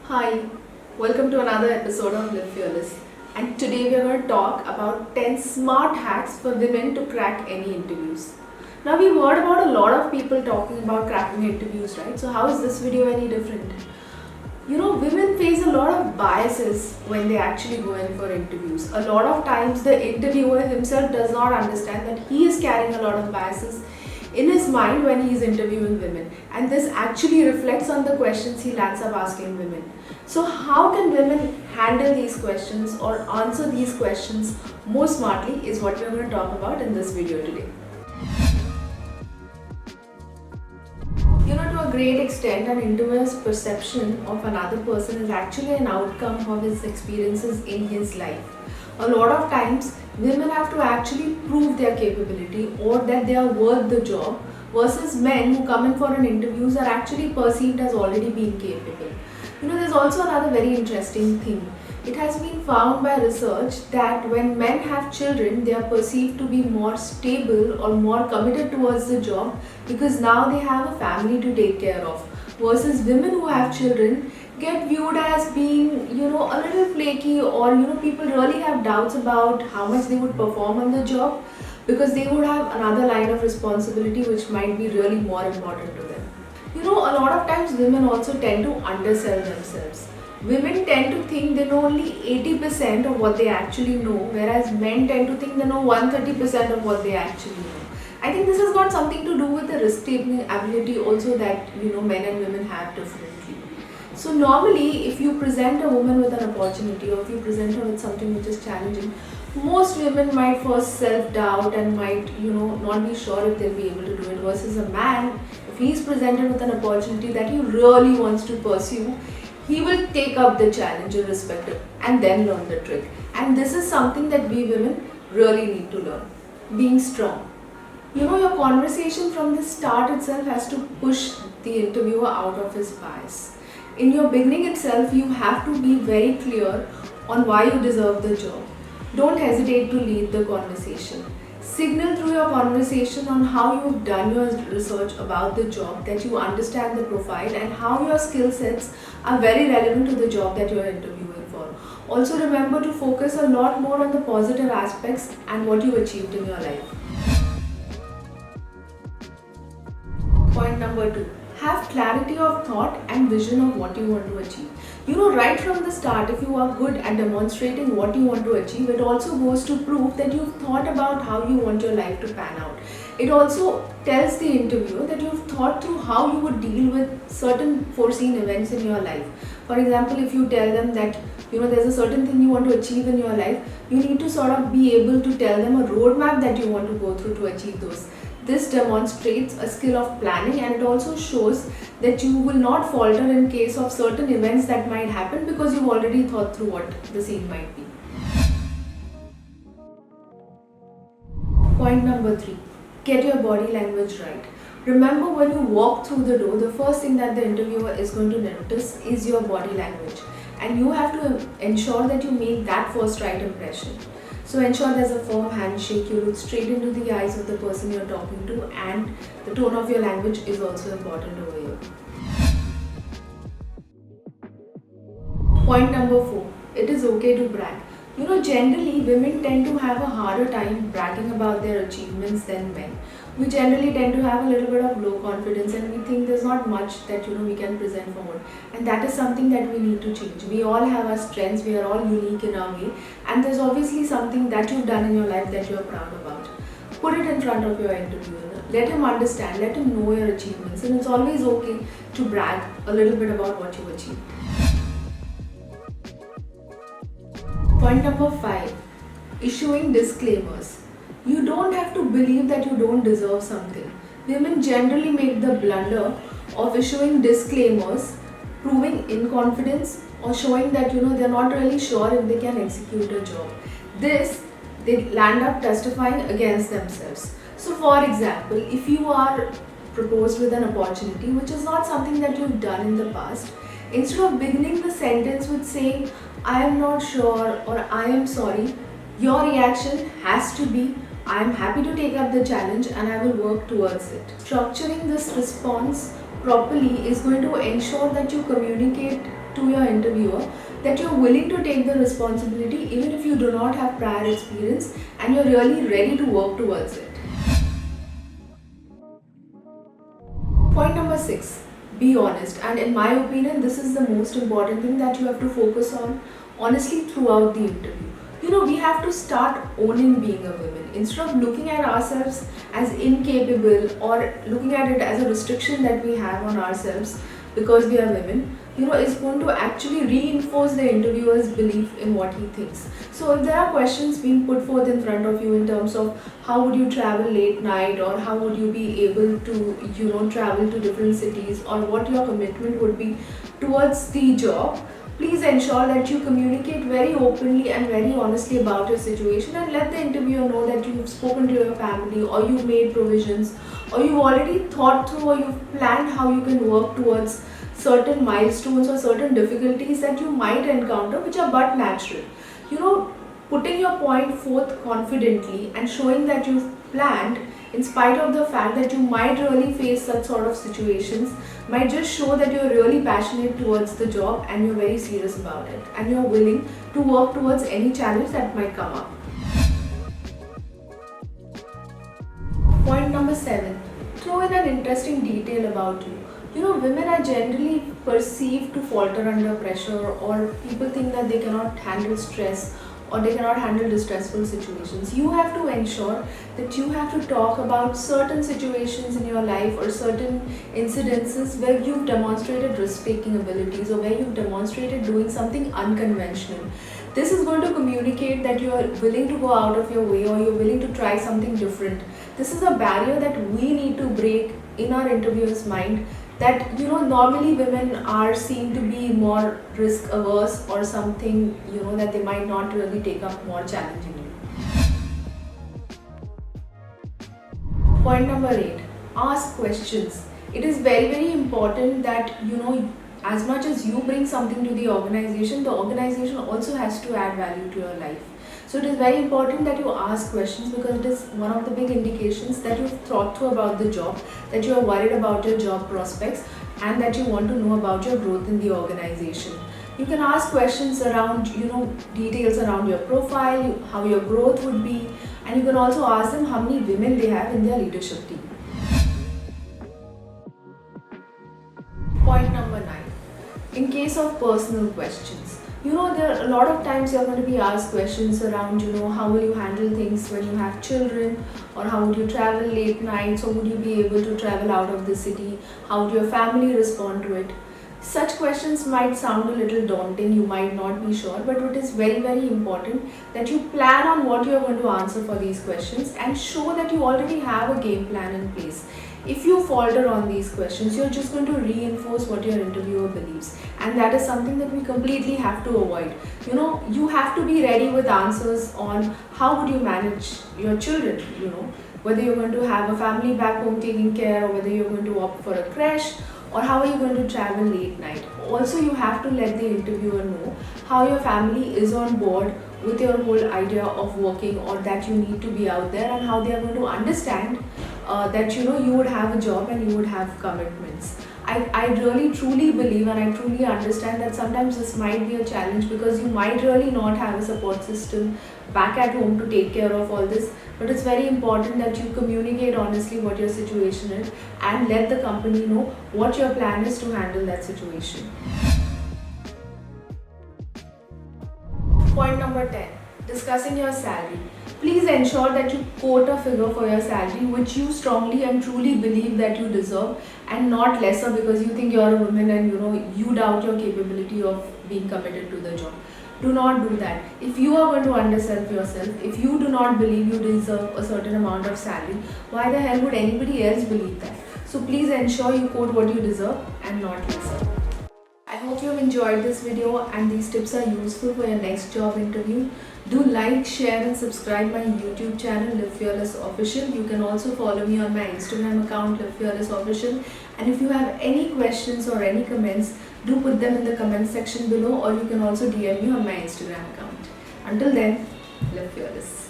Hi, welcome to another episode of Livefearless. And today we are going to talk about 10 smart hacks for women to crack any interviews. Now, we've heard about a lot of people talking about cracking interviews, right? So, how is this video any different? Women face a lot of biases when they actually go in for interviews. A lot of times, the interviewer himself does not understand that he is carrying a lot of biases in his mind when he is interviewing women, and this actually reflects on the questions he lands up asking women. So how can women handle these questions or answer these questions more smartly is what we're going to talk about in this video today. To a great extent, an interviewer's perception of another person is actually an outcome of his experiences in his life. A lot of times, women have to actually prove their capability or that they are worth the job, versus men who come in for an interviews are actually perceived as already being capable. There's also another very interesting thing. It has been found by research that when men have children, they are perceived to be more stable or more committed towards the job because now they have a family to take care of. Versus women who have children get viewed as being, a little flaky, or, people really have doubts about how much they would perform on the job because they would have another line of responsibility which might be really more important to them. A lot of times women also tend to undersell themselves. Women tend to think they know only 80% of what they actually know, whereas men tend to think they know 130% of what they actually know. I think this has got something to do with the risk-taking ability also that men and women have differently. So normally, if you present a woman with an opportunity or if you present her with something which is challenging, most women might first self-doubt and might not be sure if they'll be able to do it. Versus a man, if he's presented with an opportunity that he really wants to pursue, he will take up the challenge irrespective and then learn the trick. And this is something that we women really need to learn. Being strong. Your conversation from the start itself has to push the interviewer out of his bias. In your beginning itself, you have to be very clear on why you deserve the job. Don't hesitate to lead the conversation. Signal through your conversation on how you've done your research about the job, that you understand the profile and how your skill sets are very relevant to the job that you're interviewing for. Also remember to focus a lot more on the positive aspects and what you achieved in your life. Point number 2. Have clarity of thought and vision of what you want to achieve. Right from the start, if you are good at demonstrating what you want to achieve, it also goes to prove that you've thought about how you want your life to pan out. It also tells the interviewer that you've thought through how you would deal with certain foreseen events in your life. For example, if you tell them that there's a certain thing you want to achieve in your life, you need to sort of be able to tell them a roadmap that you want to go through to achieve those. This demonstrates a skill of planning, and it also shows that you will not falter in case of certain events that might happen because you've already thought through what the scene might be. Point number 3. Get your body language right. Remember, when you walk through the door, the first thing that the interviewer is going to notice is your body language. And you have to ensure that you make that first right impression. So ensure there's a firm handshake, you look straight into the eyes of the person you're talking to, and the tone of your language is also important over here. Point number 4. It is okay to brag. Generally women tend to have a harder time bragging about their achievements than men. We generally tend to have a little bit of low confidence and we think there's not much that we can present forward. And that is something that we need to change. We all have our strengths, we are all unique in our way, and there's obviously something that you've done in your life that you're proud about. Put it in front of your interviewer. Let him understand, let him know your achievements, and it's always okay to brag a little bit about what you achieved. Point number 5. Issuing disclaimers. You don't have to believe that you don't deserve something. Women generally make the blunder of issuing disclaimers, proving inconfidence or showing that they're not really sure if they can execute a job. They land up testifying against themselves. So for example, if you are proposed with an opportunity which is not something that you've done in the past, instead of beginning the sentence with saying, I am not sure or I am sorry, your reaction has to be, I am happy to take up the challenge and I will work towards it. Structuring this response properly is going to ensure that you communicate to your interviewer that you're willing to take the responsibility even if you do not have prior experience, and you're really ready to work towards it. Point number 6, be honest. And in my opinion, this is the most important thing that you have to focus on honestly throughout the interview. We have to start owning being a woman. Instead of looking at ourselves as incapable or looking at it as a restriction that we have on ourselves because we are women, is going to actually reinforce the interviewer's belief in what he thinks. So if there are questions being put forth in front of you in terms of how would you travel late night, or how would you be able to travel to different cities, or what your commitment would be towards the job, please ensure that you communicate very openly and very honestly about your situation, and let the interviewer know that you've spoken to your family, or you've made provisions, or you've already thought through, or you've planned how you can work towards certain milestones or certain difficulties that you might encounter, which are but natural. Putting your point forth confidently and showing that you've planned in spite of the fact that you might really face such sort of situations might just show that you're really passionate towards the job and you're very serious about it, and you're willing to work towards any challenge that might come up. Point number 7, throw in an interesting detail about you. Women are generally perceived to falter under pressure, or people think that they cannot handle stress or they cannot handle distressful situations. You have to ensure that you have to talk about certain situations in your life or certain incidences where you've demonstrated risk-taking abilities, or where you've demonstrated doing something unconventional. This is going to communicate that you are willing to go out of your way, or you're willing to try something different. This is a barrier that we need to break in our interviewer's mind, that normally women are seen to be more risk averse, or something that they might not really take up more challengingly. Point number 8, ask questions. It is very, very important that as much as you bring something to the organization also has to add value to your life. So it is very important that you ask questions, because it is one of the big indications that you've thought through about the job, that you are worried about your job prospects, and that you want to know about your growth in the organization. You can ask questions around, details around your profile, how your growth would be, and you can also ask them how many women they have in their leadership team. Point number 9, in case of personal questions. There are a lot of times you're going to be asked questions around, how will you handle things when you have children, or how would you travel late nights, or would you be able to travel out of the city, how would your family respond to it. Such questions might sound a little daunting, you might not be sure, but it is very, very important that you plan on what you're going to answer for these questions and show that you already have a game plan in place. If you falter on these questions, you're just going to reinforce what your interviewer believes, and that is something that we completely have to avoid. You have to be ready with answers on how would you manage your children, whether you're going to have a family back home taking care, or whether you're going to opt for a creche, or how are you going to travel late night. Also, you have to let the interviewer know how your family is on board with your whole idea of working, or that you need to be out there, and how they are going to understand that you would have a job and you would have commitments. I really truly believe, and I truly understand that sometimes this might be a challenge, because you might really not have a support system back at home to take care of all this, but it's very important that you communicate honestly what your situation is, and let the company know what your plan is to handle that situation. Point number 10, discussing your salary. Please ensure that you quote a figure for your salary which you strongly and truly believe that you deserve, and not lesser because you think you're a woman and you doubt your capability of being committed to the job. Do not do that. If you are going to undersell yourself, if you do not believe you deserve a certain amount of salary, why the hell would anybody else believe that? So please ensure you quote what you deserve and not lesser. I hope you have enjoyed this video and these tips are useful for your next job interview. Do like, share and subscribe my YouTube channel Livefearless Official. You can also follow me on my Instagram account Livefearless Official. And if you have any questions or any comments, do put them in the comment section below, or you can also DM me on my Instagram account. Until then, live fearless.